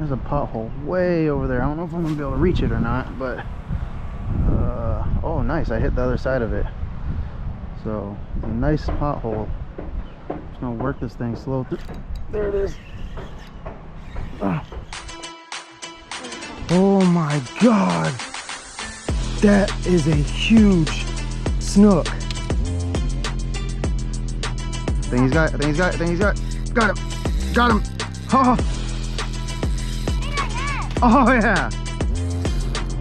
There's a pothole way over there. I don't know if I'm gonna be able to reach it or not, but oh nice, I hit the other side of it. So it's a nice pothole. Just gonna work this thing slow through. There it is. Oh my god, that is a huge snook. I think he's got it, I think he's got it, I think he's got it. Got him. Oh, oh yeah,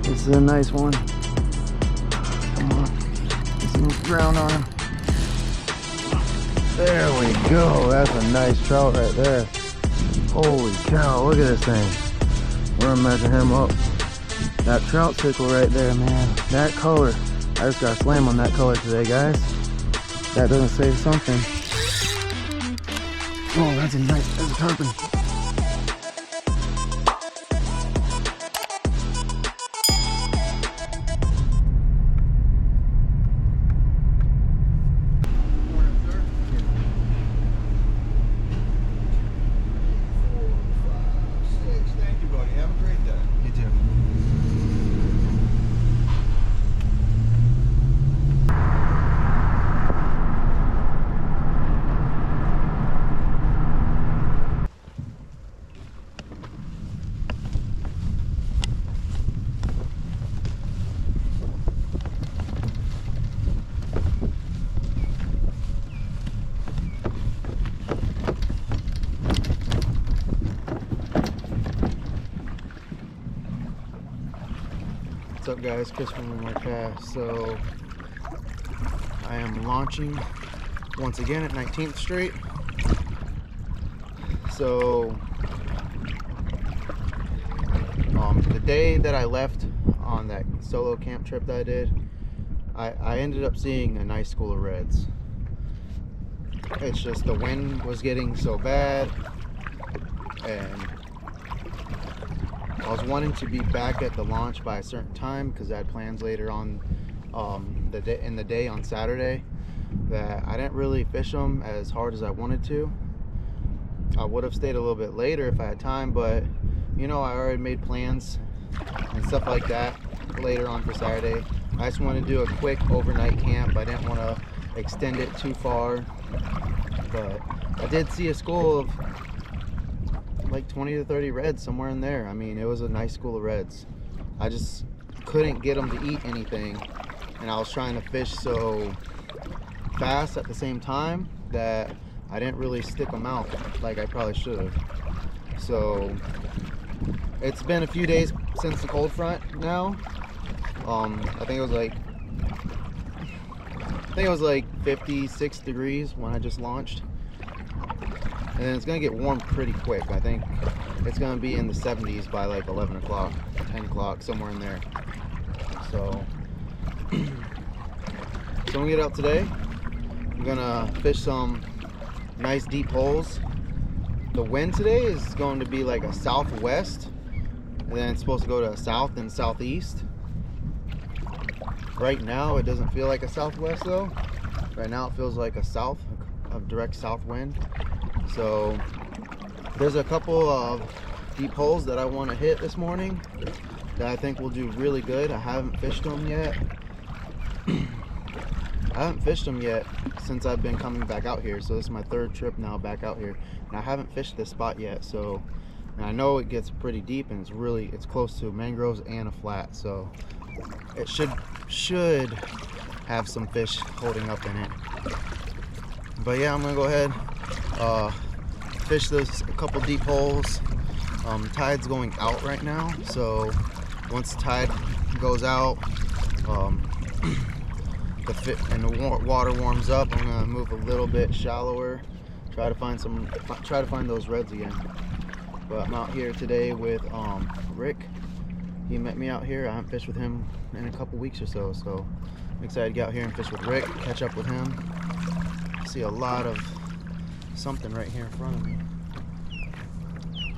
this is a nice one. Come on, get some ground on him. There we go, that's a nice trout right there. Holy cow, look at this thing. We're gonna measure him up. That trout tickle right there, man. That color. I just got slammed on that color today, guys. That doesn't say something. Oh, that's a nice, that's a tarpon. What's up guys, Chris from my cast. So I am launching once again at 19th Street. So the day that I left on that solo camp trip that I did, I ended up seeing a nice school of reds. It's just the wind was getting so bad, and I was wanting to be back at the launch by a certain time because I had plans later on in the day on Saturday that I didn't really fish them as hard as I wanted to. I would have stayed a little bit later if I had time, but you know, I already made plans and stuff like that later on for Saturday. I just wanted to do a quick overnight camp. I didn't want to extend it too far, but I did see a school of like 20 to 30 reds somewhere in there. I mean, it was a nice school of reds. I just couldn't get them to eat anything, and I was trying to fish so fast at the same time that I didn't really stick them out like I probably should have. So it's been a few days since the cold front now. I think it was like 56 degrees when I just launched. And then it's gonna get warm pretty quick. I think it's gonna be in the 70s by like 11 o'clock, 10 o'clock, somewhere in there. So I'm gonna get out today. I'm gonna fish some nice deep holes. The wind today is going to be like a southwest, and then it's supposed to go to a south and southeast. Right now it doesn't feel like a southwest though. Right now it feels like a south, a direct south wind. So there's a couple of deep holes that I want to hit this morning that I think will do really good. I haven't fished them yet. I haven't fished them yet since I've been coming back out here. So this is my third trip now back out here, and I haven't fished this spot yet. So, and I know it gets pretty deep, and it's close to mangroves and a flat. So it should have some fish holding up in it. But yeah, I'm gonna go ahead, fish a couple deep holes. Tide's going out right now, so once the tide goes out, the water warms up, I'm gonna move a little bit shallower, try to find those reds again. But I'm out here today with Rick. He met me out here. I haven't fished with him in a couple weeks or so, so I'm excited to get out here and fish with Rick, catch up with him. I see a lot of something right here in front of me.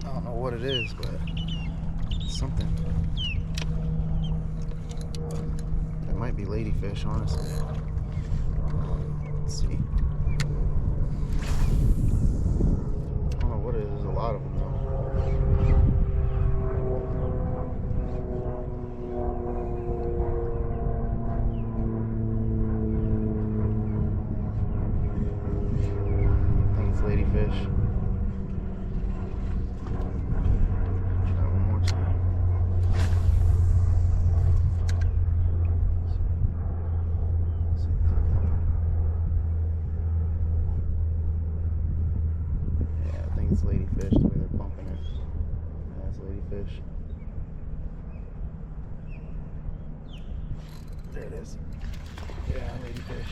I don't know what it is, but it's something. It might be ladyfish, honestly. Let's see. I don't know what it is. There's a lot of them though. ladyfish. There it is. Yeah, ladyfish.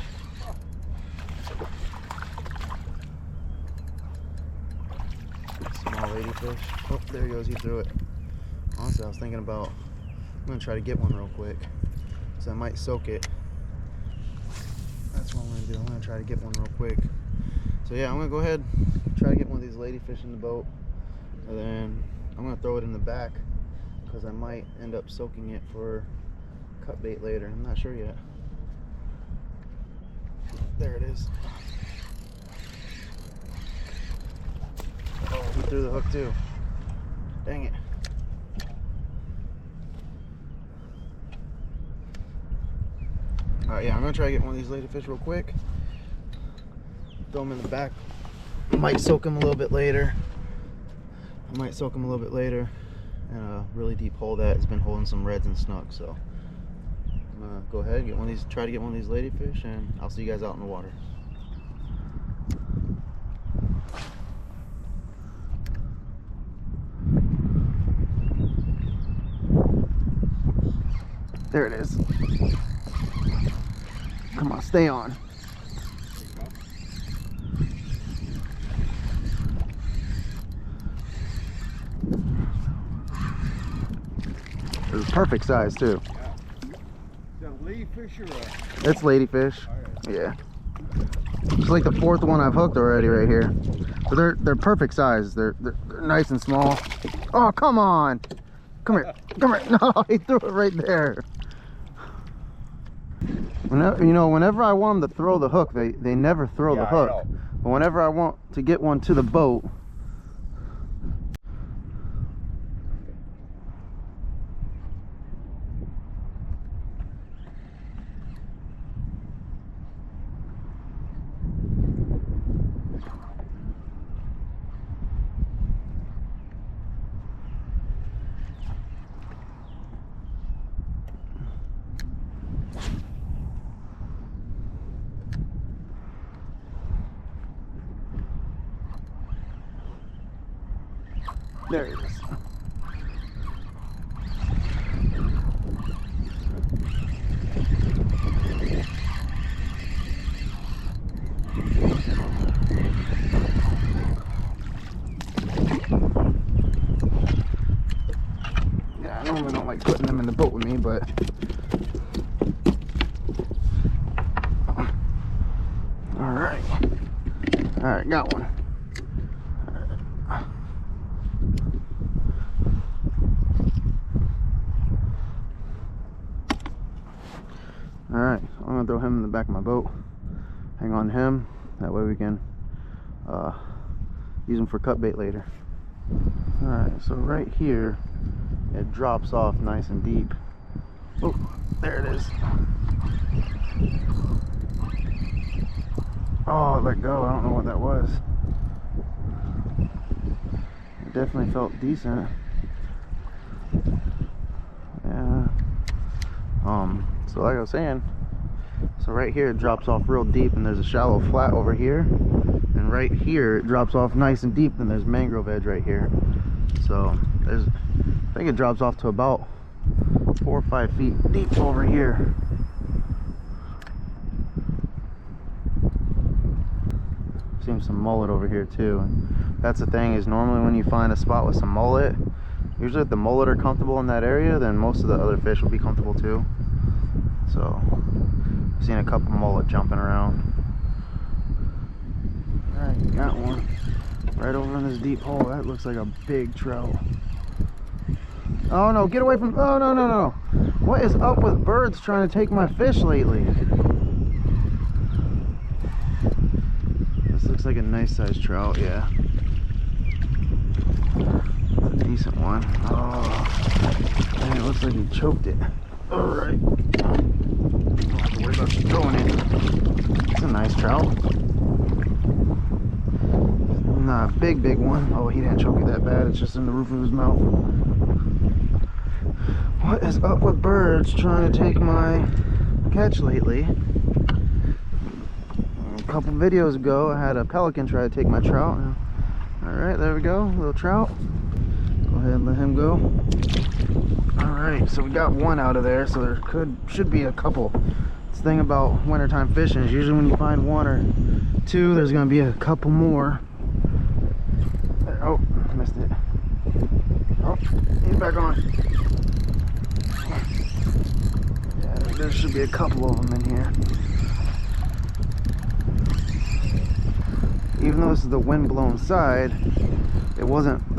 Small ladyfish. Oh, there he goes. He threw it. Honestly, I was thinking about, I'm going to try to get one real quick. So I might soak it. That's what I'm going to do. I'm going to try to get one real quick. So yeah, I'm going to go ahead and try to get one of these ladyfish in the boat. And then I'm going to throw it in the back because I might end up soaking it for cut bait later. I'm not sure yet. There it is. Oh, he threw the hook too. Dang it. Alright, yeah, I'm gonna try to get one of these ladyfish real quick. Throw them in the back. I might soak them a little bit later. And a really deep hole that has been holding some reds and snooks. So I'm gonna go ahead and get one of these, try to get one of these ladyfish, and I'll see you guys out in the water. There it is. Come on, stay on. It was perfect size too. Yeah. Is that ladyfish or It's ladyfish. right. Yeah. It's like the fourth one I've hooked already right here. So they're perfect size. They're nice and small. Oh, come on. Come here. Come here. No, he threw it right there. Whenever I want them to throw the hook, they never throw the hook. But whenever I want to get one to the boat, there it is. Yeah, I normally don't like putting them in the boat with me, but all right, got one. Alright, I'm gonna throw him in the back of my boat. Hang on to him. That way we can use him for cut bait later. Alright, so right here it drops off nice and deep. Oh, there it is. Oh, it let go. I don't know what that was. It definitely felt decent. Yeah. So like I was saying, so right here it drops off real deep, and there's a shallow flat over here, and right here it drops off nice and deep, and there's mangrove edge right here. So there's, I think it drops off to about 4 or 5 feet deep over here. Seems some mullet over here too. And that's the thing, is normally when you find a spot with some mullet, usually if the mullet are comfortable in that area, then most of the other fish will be comfortable too. So I've seen a couple mullet jumping around. Alright, got one right over in this deep hole. That looks like a big trout. Oh no, get away from, oh no, no, no. What is up with birds trying to take my fish lately? This looks like a nice sized trout, yeah. It's a decent one. Oh, man, it looks like he choked it. Alright. Don't have to worry about throwing it. It's a nice trout. Nah, big one. Oh, he didn't choke it that bad. It's just in the roof of his mouth. What is up with birds trying to take my catch lately? A couple videos ago, I had a pelican try to take my trout. Alright, there we go. Little trout. Go ahead and let him go. Alright, so we got one out of there, so there should be a couple. This thing about wintertime fishing is usually when you find one or two, there's gonna be a couple more. Oh, missed it. Oh, he's back on. Yeah, there should be a couple of them in here. Even though this is the wind blown side, the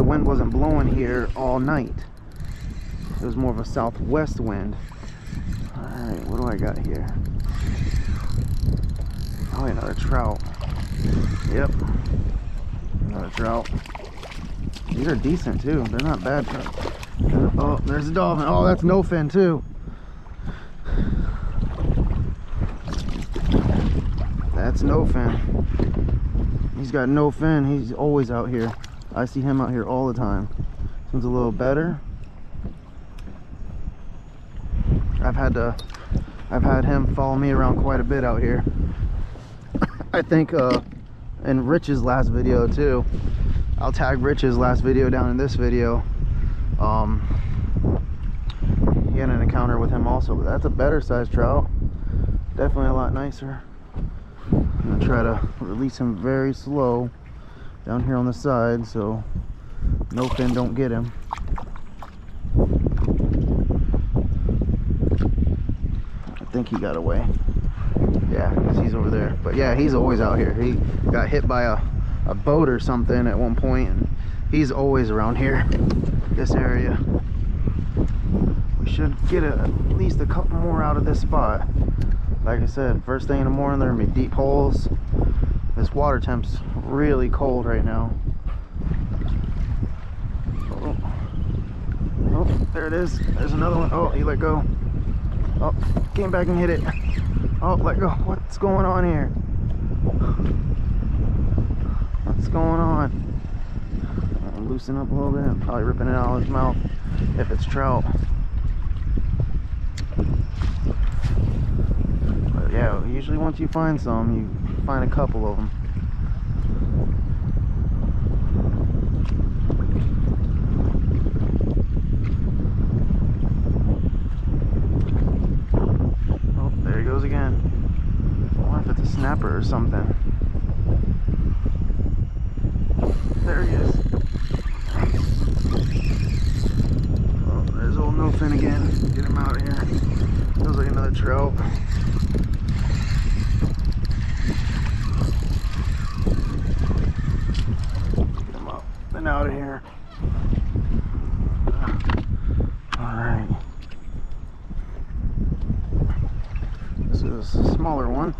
wind wasn't blowing here all night. It was more of a southwest wind. Alright, what do I got here? Oh, another trout. Yep. Another trout. These are decent too. They're not bad trout. Oh, there's a dolphin. Oh, that's no fin too. That's no fin. He's got no fin. He's always out here. I see him out here all the time. This one's a little better. I've had him follow me around quite a bit out here. I think in Rich's last video too. I'll tag Rich's last video down in this video. He had an encounter with him also, but that's a better sized trout. Definitely a lot nicer. I'm gonna try to release him very slow down here on the side so no fin don't get him. I think he got away. Yeah, because he's over there. But yeah, he's always out here. He got hit by a boat or something at one point, and he's always around here, this area. We should get at least a couple more out of this spot. Like I said, first thing in the morning, there are gonna be deep holes. This water temp's really cold right now. Oh, oh, there it is. There's another one. Oh, he let go. Oh, came back and hit it. Oh, let go. What's going on here? What's going on? I'll loosen up a little bit. I'm probably ripping it out of his mouth if it's trout. But yeah, usually once you find some, you find a couple of them. Oh, there he goes again. I wonder if it's a snapper or something. There he is. Oh, there's old no fin again. Get him out of here. Feels like another trout. Get him up and out of here. Alright. This is a smaller one.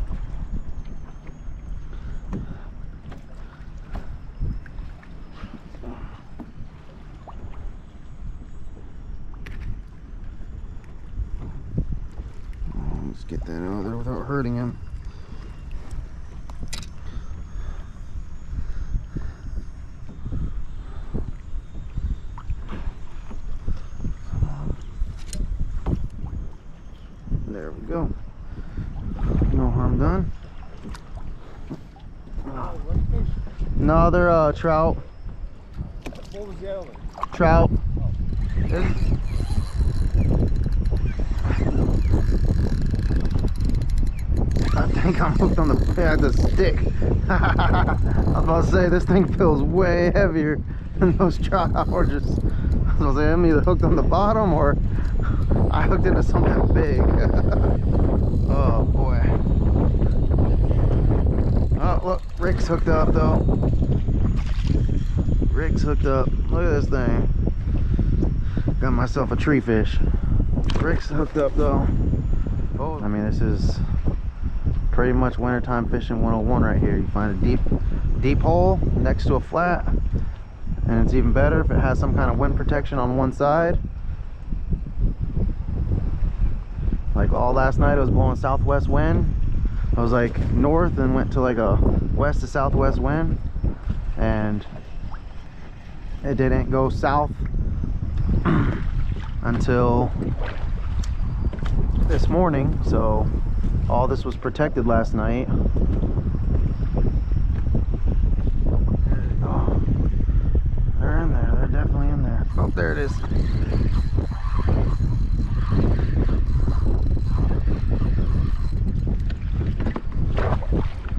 Let's get that out of there without hurting him. There we go. No harm done. No, they're trout. What was the other one? Trout. I think I'm hooked on the stick. I was about to say, this thing feels way heavier than those trout. Or just, I was about to say, I'm either hooked on the bottom or I hooked into something big. Oh boy. Oh look, Rick's hooked up though. Rick's hooked up. Look at this thing. Got myself a tree fish. Rick's hooked up though. Oh, I mean, this is pretty much wintertime fishing 101 right here. You find a deep hole next to a flat, and it's even better if it has some kind of wind protection on one side. Like all last night, it was blowing southwest wind. I was like north and went to like a west to southwest wind, and it didn't go south until this morning. So all this was protected last night. There they go. They're in there. They're definitely in there. Oh, there it is.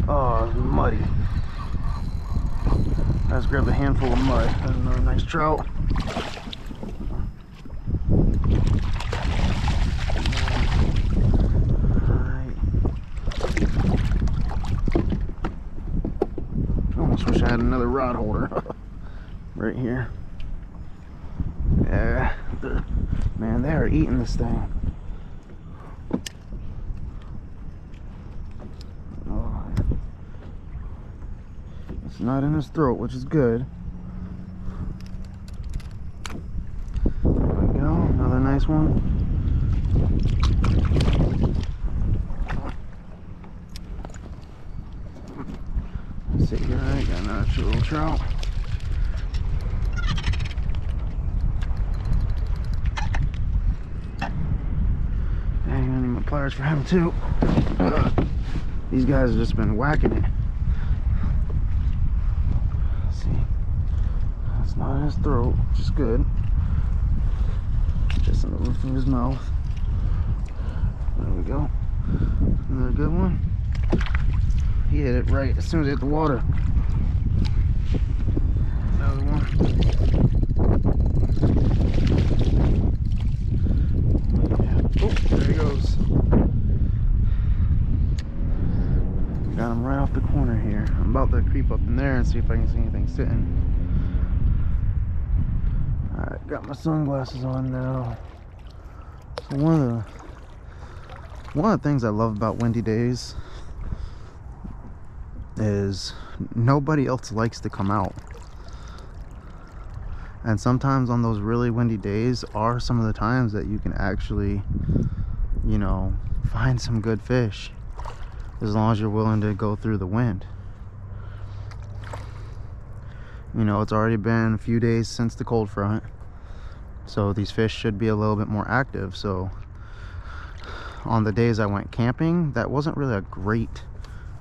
Oh, it's muddy. I just grabbed a handful of mud. That's another nice trout. Almost wish I had another rod holder right here. Yeah, man, they are eating this thing. Oh, it's not in his throat, which is good. There we go, another nice one. See, right, got another little trout. Dang, I need my pliers for him too. These guys have just been whacking it. Let's see, it's not in his throat, which is good. Just in the roof of his mouth. There we go. Another good one. He hit it right as soon as it hit the water. Another one. Oh, there he goes. Got him right off the corner here. I'm about to creep up in there and see if I can see anything sitting. Alright, got my sunglasses on now. So one of the things I love about windy days is nobody else likes to come out. And sometimes on those really windy days are some of the times that you can actually, you know, find some good fish, as long as you're willing to go through the wind. You know, it's already been a few days since the cold front, so these fish should be a little bit more active. So on the days I went camping, that wasn't really a great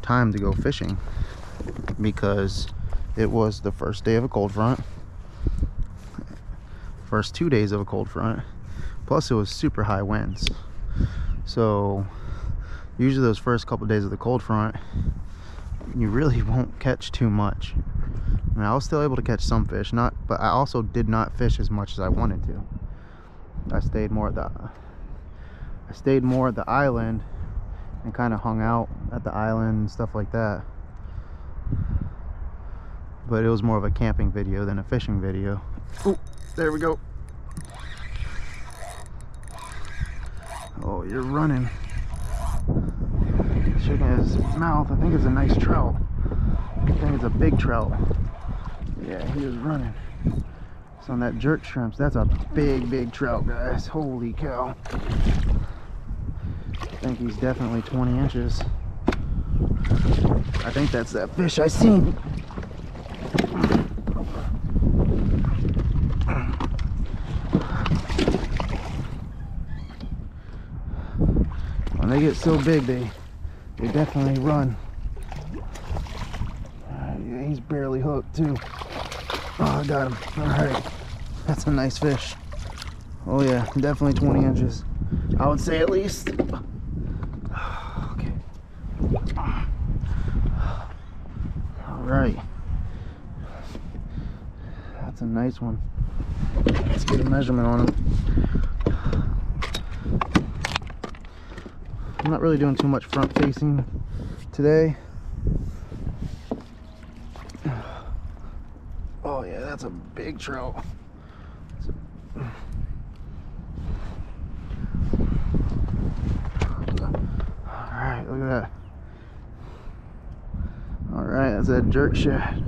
time to go fishing because it was the first day of a cold front, first 2 days of a cold front, plus it was super high winds. So usually those first couple days of the cold front, you really won't catch too much. I mean, I was still able to catch some fish, but I also did not fish as much as I wanted to. I stayed more at the island and kind of hung out at the island and stuff like that. But it was more of a camping video than a fishing video. Oh, there we go. Oh, you're running. Shaking his mouth. I think it's a nice trout. I think it's a big trout. Yeah, he was running. It's on that jerk shrimps. That's a big trout, guys. Holy cow. I think he's definitely 20 inches. I think that's that fish I seen. When they get so big, they definitely run. Yeah, he's barely hooked too. Oh, I got him. All right, that's a nice fish. Oh yeah, definitely 20 inches. I would say at least. Okay. All right. That's a nice one. Let's get a measurement on him. I'm not really doing too much front facing today. Oh yeah, that's a big trout. Alright, look at that. Alright, that's that jerk shad.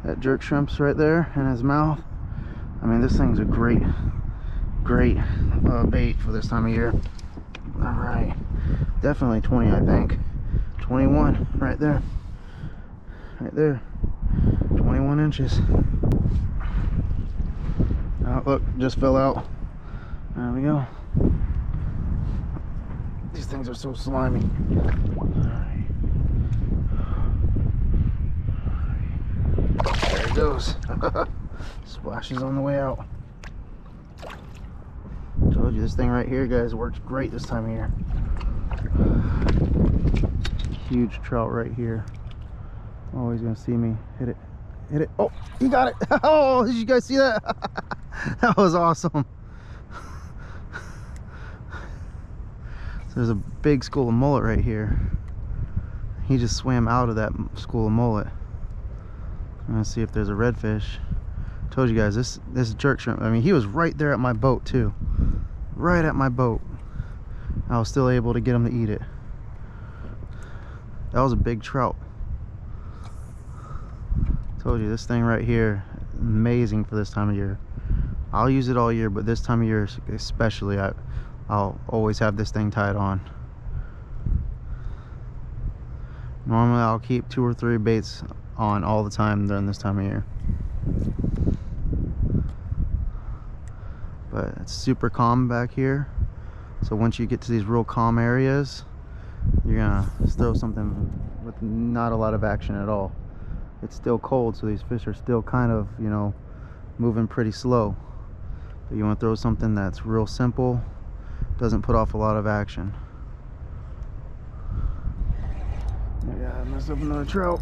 That jerk shrimp's right there in his mouth. I mean, this thing's a great bait for this time of year. Alright, definitely 20, I think. 21 right there. Right there. 21 inches. Oh, look, just fell out. There we go. These things are so slimy. Alright. There it goes. Splashes on the way out. Told you this thing right here, guys, works great this time of year. Huge trout right here. Oh, he's gonna see me. Hit it. Hit it. Oh, he got it. Oh, did you guys see that? That was awesome. So there's a big school of mullet right here. He just swam out of that school of mullet. I'm gonna see if there's a redfish. Told you guys, this jerk shrimp, I mean, he was right there at my boat too. Right at my boat. I was still able to get him to eat it. That was a big trout. Told you, this thing right here, amazing for this time of year. I'll use it all year, but this time of year especially, I'll always have this thing tied on. Normally I'll keep 2 or 3 baits on all the time during this time of year. But it's super calm back here, so once you get to these real calm areas, you're gonna throw something with not a lot of action at all. It's still cold, so these fish are still kind of, you know, moving pretty slow. But you want to throw something that's real simple, doesn't put off a lot of action. Yeah, I messed up another trout.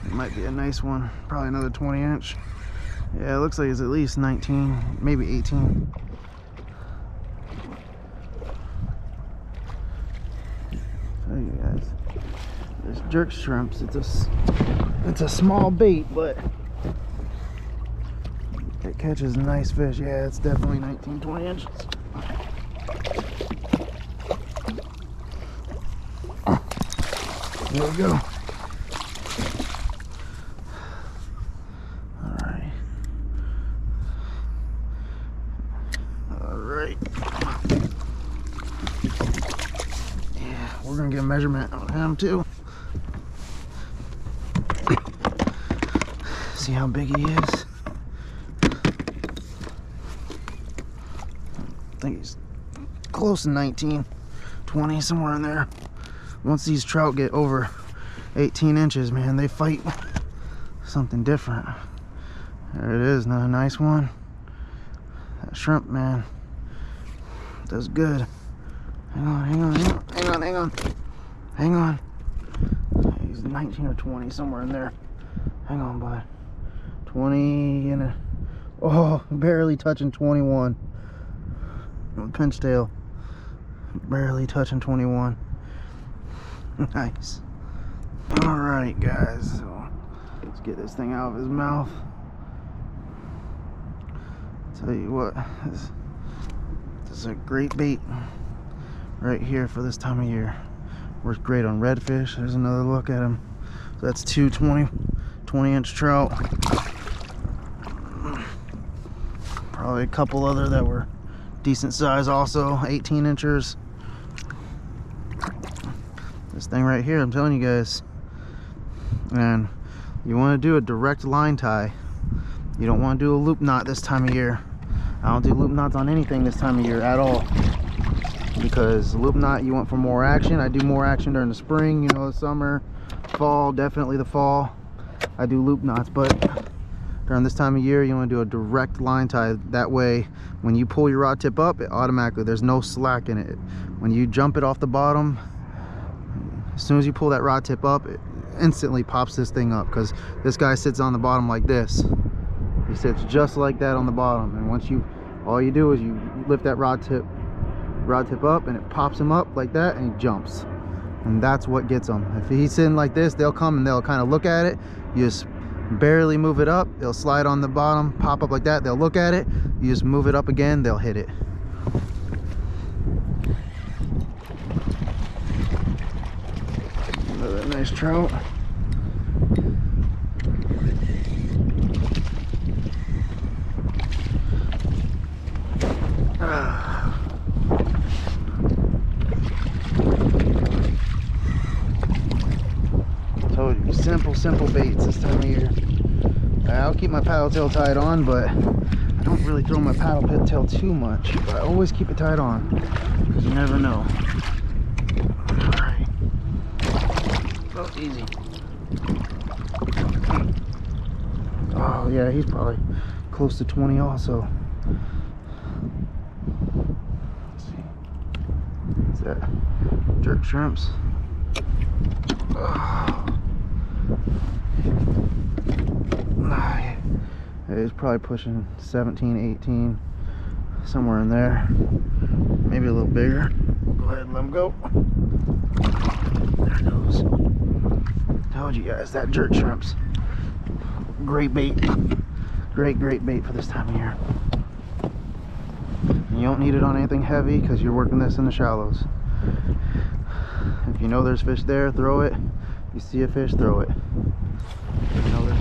It might be a nice one, probably another 20-inch. Yeah, it looks like it's at least 19, maybe 18. Tell you guys, this jerk shrimps, it's a small bait, but it catches nice fish. Yeah, it's definitely 19, 20 inches. There we go. We're gonna get a measurement on him too. See how big he is. I think he's close to 19, 20, somewhere in there. Once these trout get over 18 inches, man, they fight something different. There it is, another nice one. That shrimp, man, does good. Hang on, hang on, hang on, hang on, hang on, hang on. He's 19 or 20, somewhere in there. Hang on, bud. 20 and a, oh, barely touching 21. Pinch tail, barely touching 21. Nice. All right, guys. So let's get this thing out of his mouth. Tell you what, this is a great bait right here for this time of year. Works great on redfish. There's another look at him. So that's 2 20-inch trout. Probably a couple other that were decent size also, 18 inchers. This thing right here, I'm telling you guys. And you want to do a direct line tie. You don't want to do a loop knot this time of year. I don't do loop knots on anything this time of year at all, because loop knot you want for more action. I do more action during the spring, you know, the summer, fall, definitely the fall. I do loop knots, but during this time of year you want to do a direct line tie. That way when you pull your rod tip up, it automatically, there's no slack in it. When you jump it off the bottom, as soon as you pull that rod tip up, it instantly pops this thing up, because this guy sits on the bottom like this. He sits just like that on the bottom, and once you, all you do is you lift that rod tip up and it pops him up like that, and he jumps, and that's what gets him. If he's sitting like this, they'll come and they'll kind of look at it. You just barely move it up, they'll slide on the bottom, pop up like that, they'll look at it, you just move it up again, they'll hit it. Another nice trout. Told you, simple baits this time of year. I'll keep my paddle tail tied on, but I don't really throw my paddle tail too much. But I always keep it tied on, because you never know. Alright. Oh, easy. Oh yeah, he's probably close to 20 also. Let's see. What's that? Jerk shrimps. It's probably pushing 17, 18, somewhere in there. Maybe a little bigger. We'll go ahead and let him go. There it goes. Told you guys that jerk shrimps. Great bait. Great bait for this time of year. And you don't need it on anything heavy because you're working this in the shallows. If you know there's fish there, throw it. You see a fish, throw it. You know there's...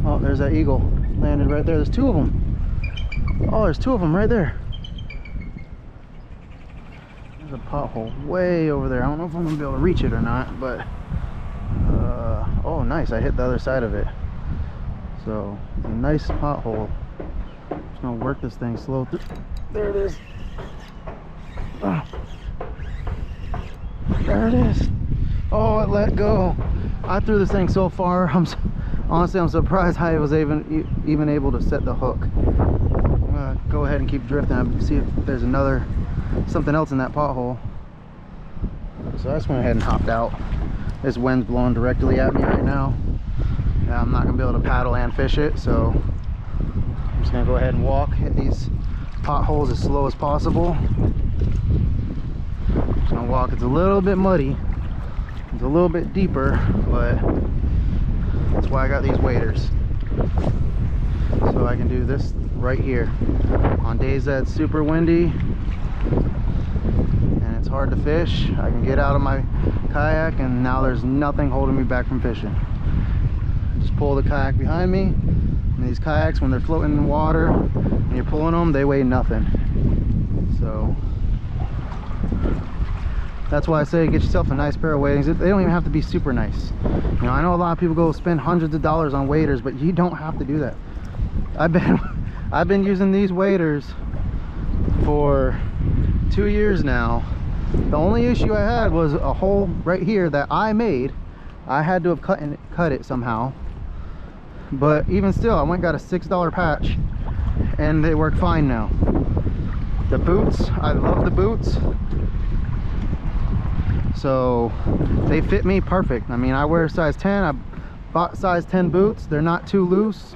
Oh, there's that eagle landed right there. There's two of them. Oh, there's two of them right there. There's a pothole way over there. I don't know if I'm gonna be able to reach it or not, but oh, nice. I hit the other side of it. So it's a nice pothole. Just gonna work this thing slow through. There it is. Oh. There it is. Oh, it let go. I threw this thing so far. Honestly, I'm surprised I was even able to set the hook. I'm gonna go ahead and keep drifting and see if there's something else in that pothole. So I just went ahead and hopped out. This wind's blowing directly at me right now. I'm not gonna be able to paddle and fish it, so I'm just gonna go ahead and walk, hit these potholes as slow as possible. Just gonna walk. It's a little bit muddy. It's a little bit deeper, but that's why I got these waders. So I can do this right here. On days that it's super windy and it's hard to fish, I can get out of my kayak and now there's nothing holding me back from fishing. Just pull the kayak behind me, and these kayaks, when they're floating in the water and you're pulling them, they weigh nothing. So that's why I say get yourself a nice pair of waders. They don't even have to be super nice. You know, I know a lot of people go spend hundreds of dollars on waders, but you don't have to do that. I've been using these waders for 2 years now. The only issue I had was a hole right here that I made. I had to have cut it somehow. But even still, I went and got a $6 patch and they work fine now. The boots, I love the boots. So they fit me perfect. I mean, I wear a size 10. I bought size 10 boots. They're not too loose.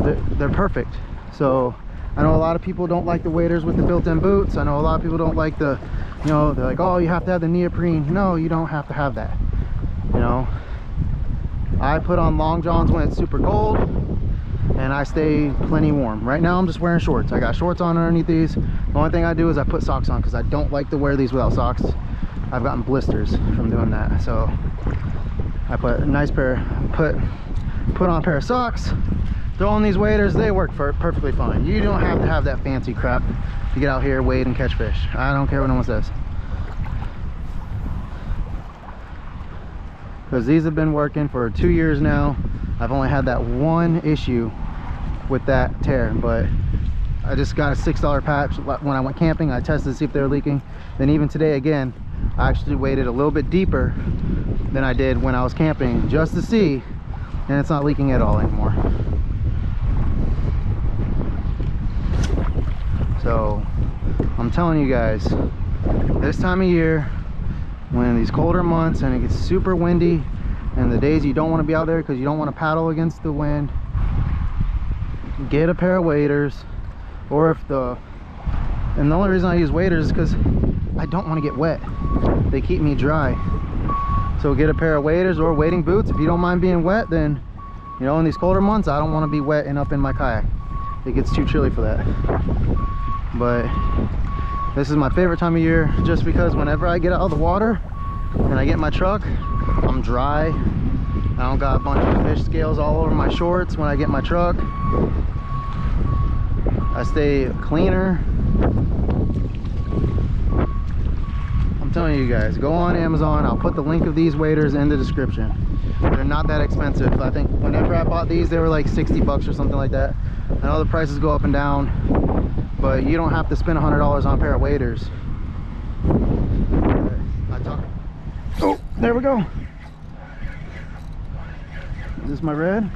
They're perfect. So I know a lot of people don't like the waders with the built-in boots. I know a lot of people don't like the, you know, they're like, oh, you have to have the neoprene. No, you don't have to have that. You know, I put on long johns when it's super cold and I stay plenty warm. Right now I'm just wearing shorts. I got shorts on underneath these. The only thing I do is I put socks on because I don't like to wear these without socks. I've gotten blisters from doing that. So I put a nice pair, put on a pair of socks, throw on these waders. They work perfectly fine. You don't have to have that fancy crap to get out here, wade and catch fish. I don't care what no one says. Because these have been working for 2 years now. I've only had that one issue with that tear, but I just got a $6 patch when I went camping. I tested to see if they were leaking. Then even today again, I actually waded a little bit deeper than I did when I was camping just to see, and it's not leaking at all anymore. So I'm telling you guys, this time of year, when these colder months and it gets super windy and the days you don't want to be out there because you don't want to paddle against the wind, get a pair of waders. Or if and the only reason I use waders is because I don't want to get wet. They keep me dry. So get a pair of waders or wading boots. If you don't mind being wet, then, you know, in these colder months I don't want to be wet and up in my kayak. It gets too chilly for that. But this is my favorite time of year just because whenever I get out of the water and I get in my truck, I'm dry. I don't got a bunch of fish scales all over my shorts when I get in my truck. I stay cleaner. I'm telling you guys, go on Amazon. I'll put the link of these waders in the description. They're not that expensive. I think whenever I bought these, they were like 60 bucks or something like that. I know the prices go up and down, but you don't have to spend $100 on a pair of waders. Oh, there we go. Is this my red?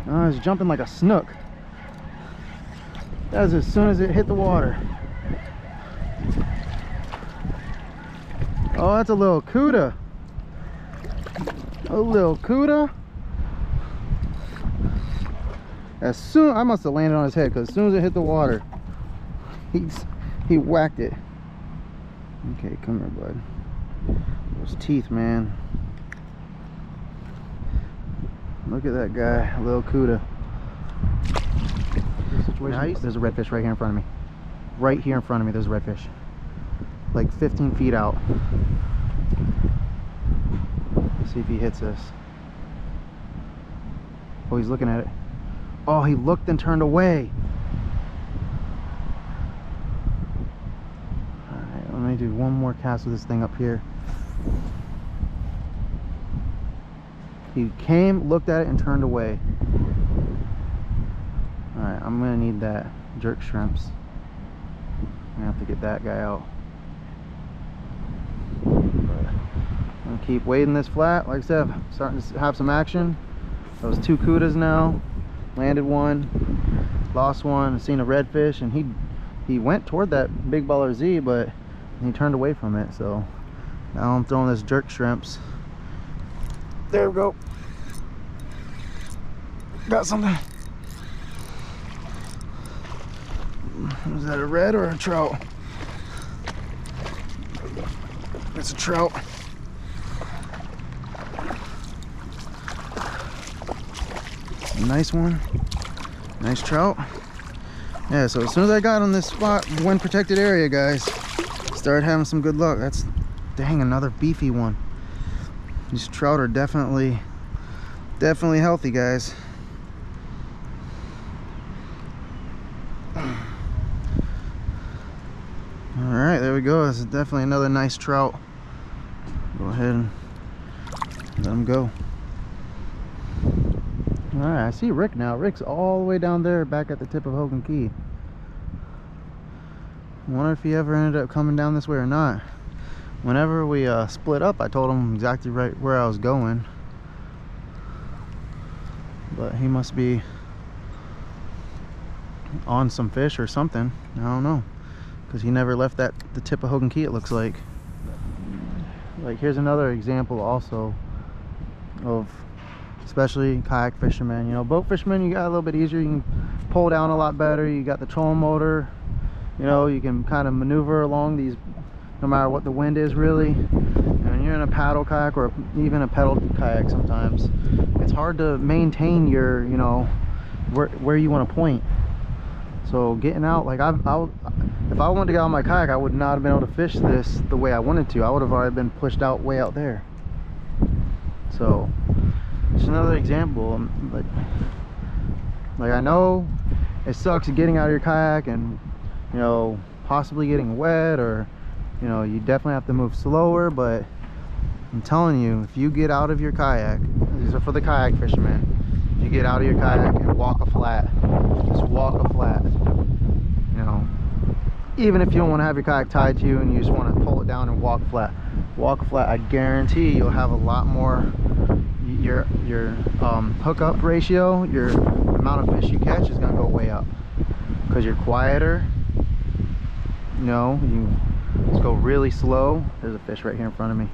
Oh, it's jumping like a snook. That was as soon as it hit the water. Oh, that's a little cuda. A little cuda. As soon, I must have landed on his head, because as soon as it hit the water, he whacked it. Okay, come here, bud. Those teeth, man. Look at that guy, a little cuda. There's a redfish right here in front of me. Right here in front of me, there's a redfish. Like 15 feet out. Let's see if he hits us. Oh, he's looking at it. Oh, he looked and turned away. Alright, let me do one more cast with this thing up here. He came, looked at it, and turned away. Alright, I'm gonna need that jerk shrimps. I'm gonna have to get that guy out. But I'm gonna keep wading this flat. Like I said, I'm starting to have some action. Those two cudas now. Landed one, lost one, seen a redfish, and he went toward that big baller Z, but he turned away from it. So now I'm throwing this jerk shrimps. There we go. Got something. Was that a red or a trout? It's a trout. Nice one. Nice trout. Yeah, so as soon as I got on this spot, wind protected area, guys, started having some good luck. That's, dang, another beefy one. These trout are definitely healthy, guys. Alright, there we go. This is definitely another nice trout. Go ahead and let him go. Alright, I see Rick now. Rick's all the way down there back at the tip of Hogan Key. I wonder if he ever ended up coming down this way or not. Whenever we split up, I told him exactly right where I was going. But he must be on some fish or something. I don't know. Because he never left the tip of Hogan Key, it looks like. Like, here's another example also of, especially kayak fishermen. You know, boat fishermen, you got a little bit easier. You can pull down a lot better. You got the trolling motor. You know, you can kind of maneuver along these no matter what the wind is, really. And when you're in a paddle kayak or even a pedal kayak, sometimes it's hard to maintain your, you know, where you want to point. So getting out, like if I wanted to get on my kayak, I would not have been able to fish this the way I wanted to. I would have already been pushed out way out there. So just another example. Like I know it sucks getting out of your kayak and, you know, possibly getting wet, or, you know, you definitely have to move slower. But I'm telling you, if you get out of your kayak, these are for the kayak fishermen, if you get out of your kayak and walk a flat, just walk a flat, you know, even if you don't want to have your kayak tied to you and you just want to pull it down and walk flat, I guarantee you'll have a lot more. Your hookup ratio, your amount of fish you catch is going to go way up because you're quieter. You know, you just go really slow. There's a fish right here in front of me.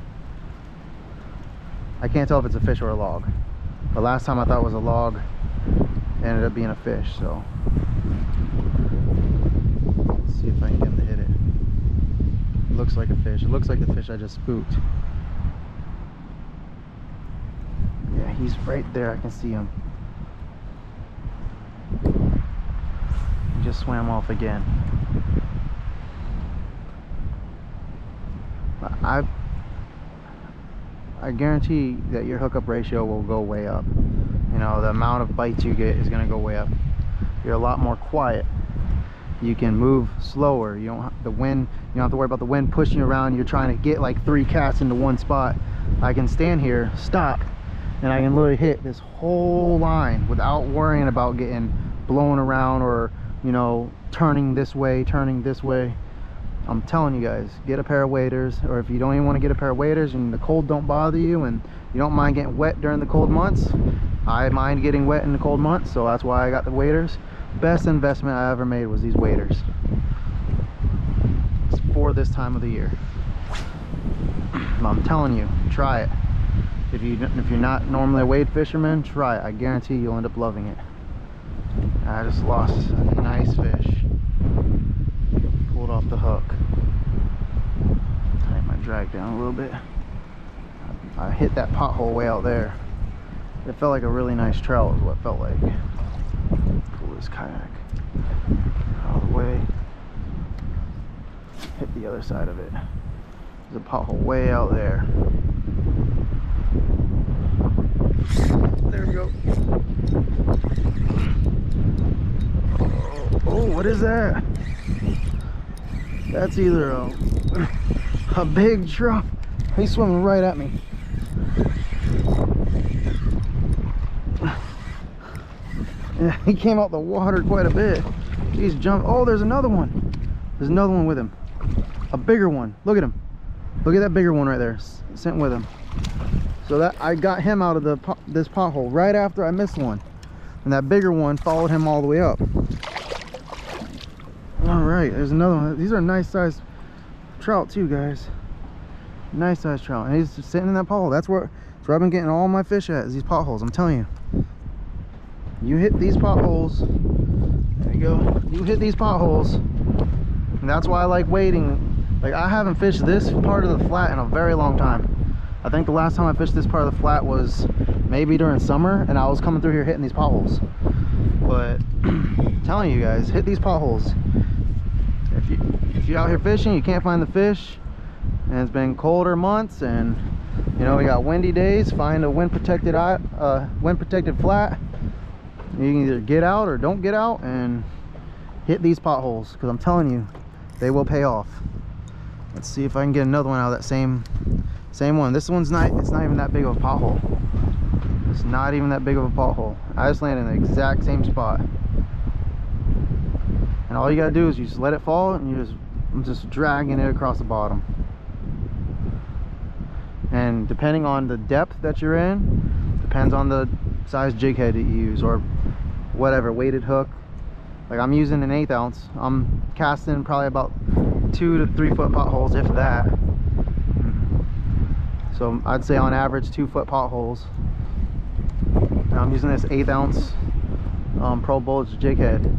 I can't tell if it's a fish or a log. The last time I thought it was a log, it ended up being a fish. So let's see if I can get him to hit it. It looks like a fish. It looks like the fish I just spooked. Yeah, he's right there. I can see him. He just swam off again. I guarantee that your hookup ratio will go way up. You know, the amount of bites you get is going to go way up. You're a lot more quiet. You can move slower. You don't have the wind. You don't have to worry about the wind pushing you around. You're trying to get like 3 casts into one spot. I can stand here, stop, and I can literally hit this whole line without worrying about getting blown around or, you know, turning this way, turning this way. I'm telling you guys, get a pair of waders, or if you don't even want to get a pair of waders and the cold don't bother you and you don't mind getting wet during the cold months. I mind getting wet in the cold months, so that's why I got the waders. Best investment I ever made was these waders. It's for this time of the year. I'm telling you, try it. If you're not normally a wade fisherman, try it. I guarantee you'll end up loving it. I just lost a nice fish. Pulled off the hook. Tighten my drag down a little bit. I hit that pothole way out there. It felt like a really nice trout is what it felt like. Pull this kayak out of the way. Hit the other side of it. There's a pothole way out there. There we go. Oh, what is that? That's either a big trout. He's swimming right at me. Yeah, he came out the water quite a bit. He's jumped. Oh, there's another one. There's another one with him. A bigger one. Look at him. Look at that bigger one right there. Sent with him. So that I got him out of this pothole right after I missed one, and that bigger one followed him all the way up. All right, there's another one. These are nice sized trout too, guys. Nice sized trout, and he's just sitting in that pothole. That's where I've been getting all my fish at, is these potholes. I'm telling you, you hit these potholes. There you go. You hit these potholes, and that's why I like wading. Like, I haven't fished this part of the flat in a very long time. I think the last time I fished this part of the flat was maybe during summer, and I was coming through here hitting these potholes. But I'm telling you guys, hit these potholes. If you're out here fishing, you can't find the fish, and it's been colder months, and you know we got windy days, find a wind protected flat. You can either get out or don't get out and hit these potholes, because I'm telling you, they will pay off. Let's see if I can get another one out of that same one. This one's it's not even that big of a pothole. It's not even that big of a pothole. I just landed in the exact same spot. And all you gotta do is you just let it fall, and I'm just dragging it across the bottom. And depending on the depth that you're in, depends on the size jig head that you use, or whatever, weighted hook. Like, I'm using an 1/8 ounce. I'm casting probably about 2 to 3 foot potholes, if that. So I'd say on average 2 foot potholes. And I'm using this 1/8 ounce Pro Bulge jig head,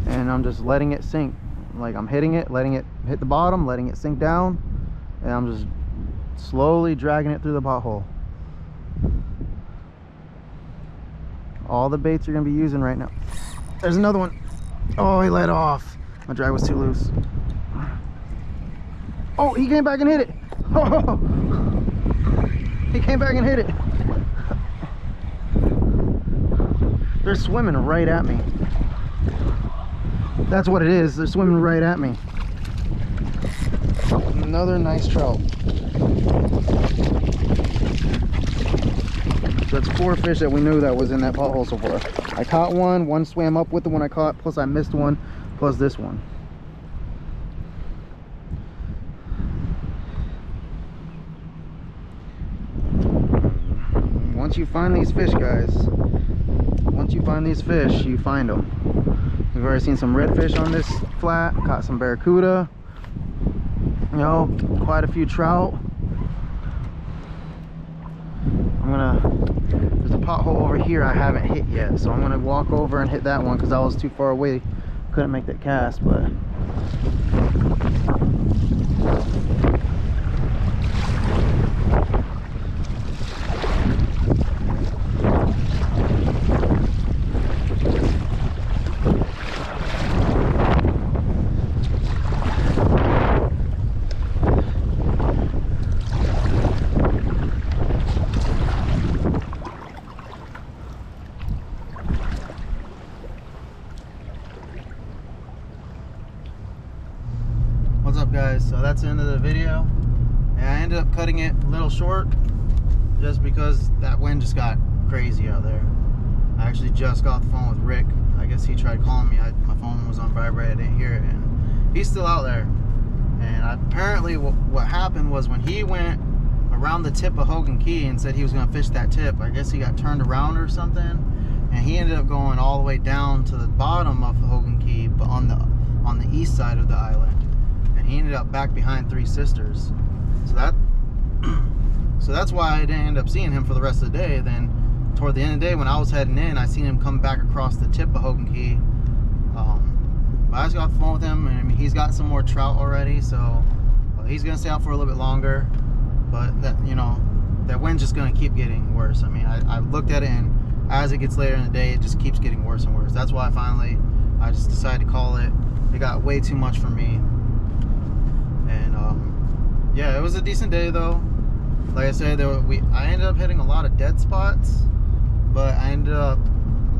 and I'm just letting it sink. Like, I'm hitting it, letting it hit the bottom, letting it sink down, and I'm just slowly dragging it through the pothole. All the baits you're gonna be using right now. There's another one. Oh, he let off. My drag was too loose. Oh, he came back and hit it. Oh, he came back and hit it. They're swimming right at me. That's what it is. They're swimming right at me. Another nice trout. So that's 4 fish that we knew that was in that pothole so far. I caught one swam up with the one I caught, plus I missed one, plus this one. Once you find these fish, guys, once you find these fish, you find them. We've already seen some redfish on this flat, caught some barracuda, you know, quite a few trout. There's a pothole over here I haven't hit yet, so I'm gonna walk over and hit that one because I was too far away, couldn't make that cast. But what's up, guys? So that's the end of the video, and I ended up cutting it a little short just because that wind just got crazy out there. I actually just got off the phone with Rick. I guess he tried calling me. My phone phone was on vibrate. I didn't hear it, and he's still out there. And apparently what happened was when he went around the tip of Hogan Key and said he was going to fish that tip, I guess he got turned around or something, and he ended up going all the way down to the bottom of Hogan Key, but on the east side of the island, and he ended up back behind Three Sisters. So that's why I didn't end up seeing him for the rest of the day. Then toward the end of the day, when I was heading in, I seen him come back across the tip of Hogan Key. But I just got off the phone with him, and I mean, he's got some more trout already, so he's gonna stay out for a little bit longer. But that, you know, that wind's just gonna keep getting worse. I mean, I looked at it, and as it gets later in the day, it just keeps getting worse and worse. That's why I just decided to call it. It got way too much for me. And yeah, it was a decent day though. Like I said, I ended up hitting a lot of dead spots, but I ended up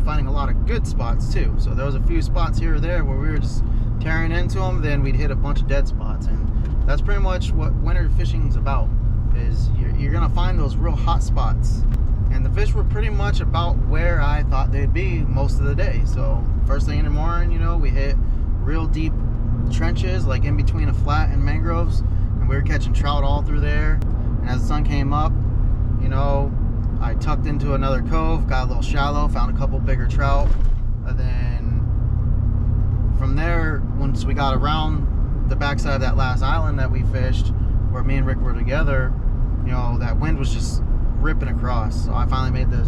finding a lot of good spots too. So there was a few spots here or there where we were just tearing into them, then we'd hit a bunch of dead spots. And that's pretty much what winter fishing is about, is you're gonna find those real hot spots. And the fish were pretty much about where I thought they'd be most of the day. So first thing in the morning, you know, we hit real deep trenches, like in between a flat and mangroves, and we were catching trout all through there. And as the sun came up, you know, I tucked into another cove, got a little shallow, found a couple bigger trout, and then from there, once we got around the backside of that last island that we fished, where me and Rick were together, you know, that wind was just ripping across. So I finally made the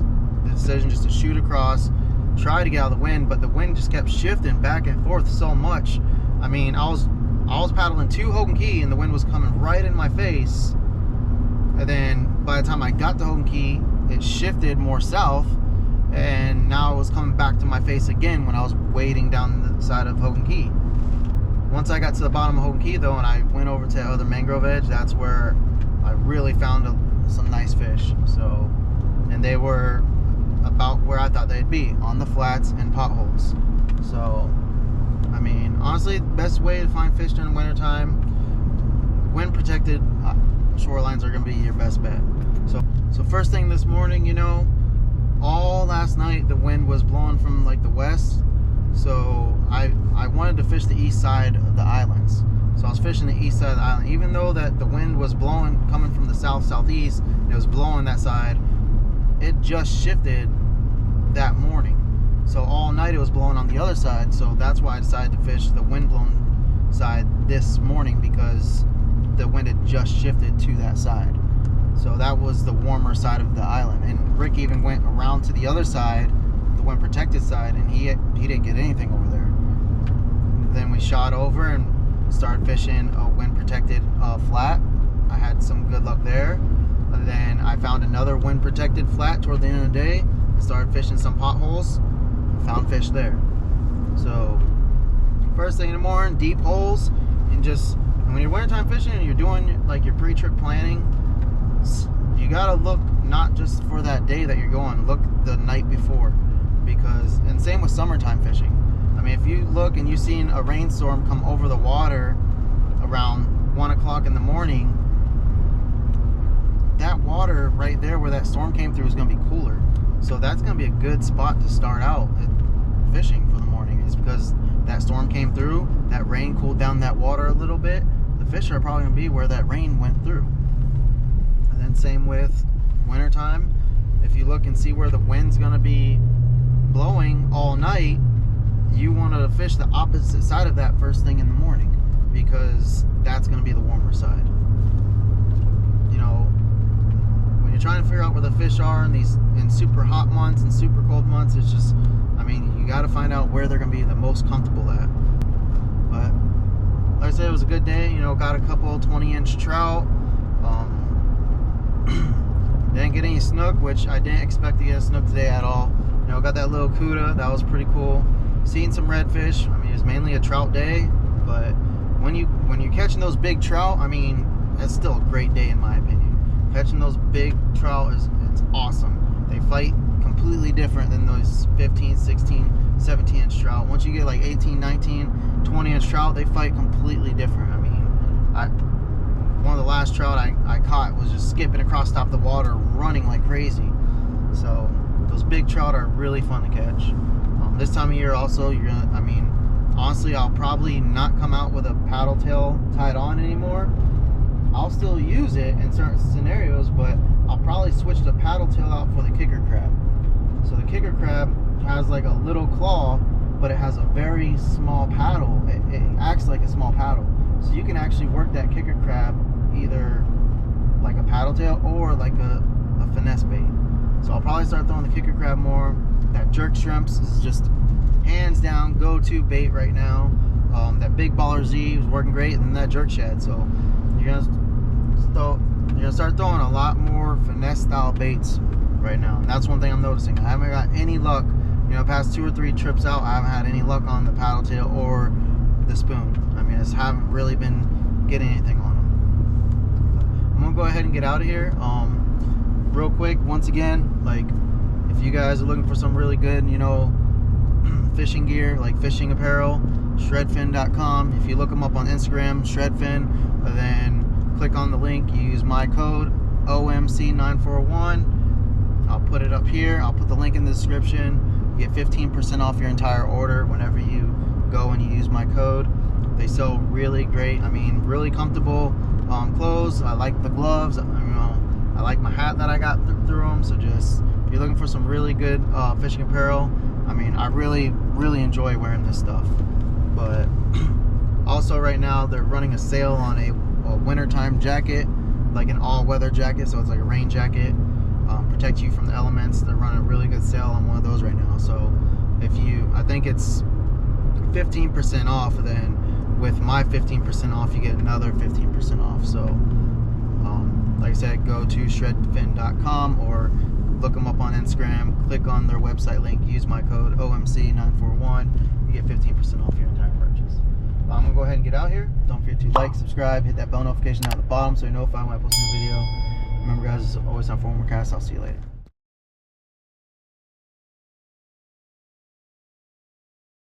decision just to shoot across, try to get out of the wind, but the wind just kept shifting back and forth so much. I mean, I was paddling to Hogan Key, and the wind was coming right in my face. And then by the time I got to Hogan Key, it shifted more south, and now it was coming back to my face again when I was wading down the side of Hogan Key. Once I got to the bottom of Hogan Key though, and I went over to the other mangrove edge, that's where I really found some nice fish. So, and they were about where I thought they'd be, on the flats and potholes. So, I mean, honestly, the best way to find fish during the wintertime, wind protected shorelines are going to be your best bet. So first thing this morning, you know, all last night the wind was blowing from like the west, so I wanted to fish the east side of the islands. So I was fishing the east side of the island, even though that the wind was blowing coming from the southeast, and it was blowing that side. It just shifted that morning, so all night it was blowing on the other side. So that's why I decided to fish the wind blown side this morning, because the wind had just shifted to that side. So that was the warmer side of the island. And Rick even went around to the other side, the wind protected side, and he didn't get anything over there. Then we shot over and started fishing a wind protected flat. I had some good luck there. And then I found another wind protected flat toward the end of the day and started fishing some potholes and found fish there. So first thing in the morning, deep holes, and when you're wintertime fishing and you're doing like your pre-trip planning, you gotta look not just for that day that you're going, look the night before, and same with summertime fishing. I mean, if you look and you've seen a rainstorm come over the water around 1 o'clock in the morning, that water right there where that storm came through is gonna be cooler. So that's gonna be a good spot to start out fishing for the morning, is because that storm came through, that rain cooled down that water a little bit. The fish are probably gonna be where that rain went through. And then same with wintertime. If you look and see where the wind's gonna be blowing all night, you want to fish the opposite side of that first thing in the morning, because that's gonna be the warmer side. You know, when you're trying to figure out where the fish are in super hot months and super cold months, it's just, I mean, you got to find out where they're gonna be the most comfortable at. But like I said, it was a good day. You know, got a couple 20-inch trout. Didn't get any snook, which I didn't expect to get a snook today at all. You know, got that little cuda, that was pretty cool. Seen some redfish. I mean, it's mainly a trout day, but when you're catching those big trout, I mean, it's still a great day in my opinion. Catching those big trout it's awesome. They fight completely different than those 15, 16, 17-inch trout. Once you get like 18, 19, 20-inch trout, they fight completely different. I mean, one of the last trout I caught was just skipping across top of the water, running like crazy. So those big trout are really fun to catch. This time of year also, honestly, I'll probably not come out with a paddle tail tied on anymore. I'll still use it in certain scenarios, but I'll probably switch the paddle tail out for the kicker crab. So the kicker crab has like a little claw, but it has a very small paddle. It acts like a small paddle. So you can actually work that kicker crab either like a paddle tail or like a finesse bait. So I'll probably start throwing the kicker crab more. That jerk shrimps is just hands down go-to bait right now. That big baller Z was working great, and that jerk shad. So you're gonna start throwing a lot more finesse style baits right now, and that's one thing I'm noticing. I haven't got any luck, you know, past 2 or 3 trips out. I haven't had any luck on the paddle tail or the spoon. I mean, I just haven't really been getting anything on them. I'm gonna go ahead and get out of here. Real quick, once again, like, if you guys are looking for some really good, you know, fishing gear, like fishing apparel, shredfin.com. If you look them up on Instagram, shredfin, then click on the link, you use my code OMC941. I'll put it up here. I'll put the link in the description. You get 15% off your entire order whenever you go and you use my code. They sell really great. I mean, really comfortable clothes. I like the gloves. You know, I like my hat that I got through them. So just, if you're looking for some really good fishing apparel, I mean, I really enjoy wearing this stuff. But also right now they're running a sale on a wintertime jacket, like an all-weather jacket. So it's like a rain jacket, protect you from the elements. They're running a really good sale on one of those right now. So if you, I think it's 15% off. Then with my 15% off, you get another 15% off. So like I said, go to shredfin.com or look them up on Instagram, click on their website link, use my code OMC941, you get 15% off your entire purchase. I'm gonna go ahead and get out here. Don't forget to like, subscribe, hit that bell notification down at the bottom so you're notified when I post a new video. Remember guys, it's always time for one more cast. I'll see you later.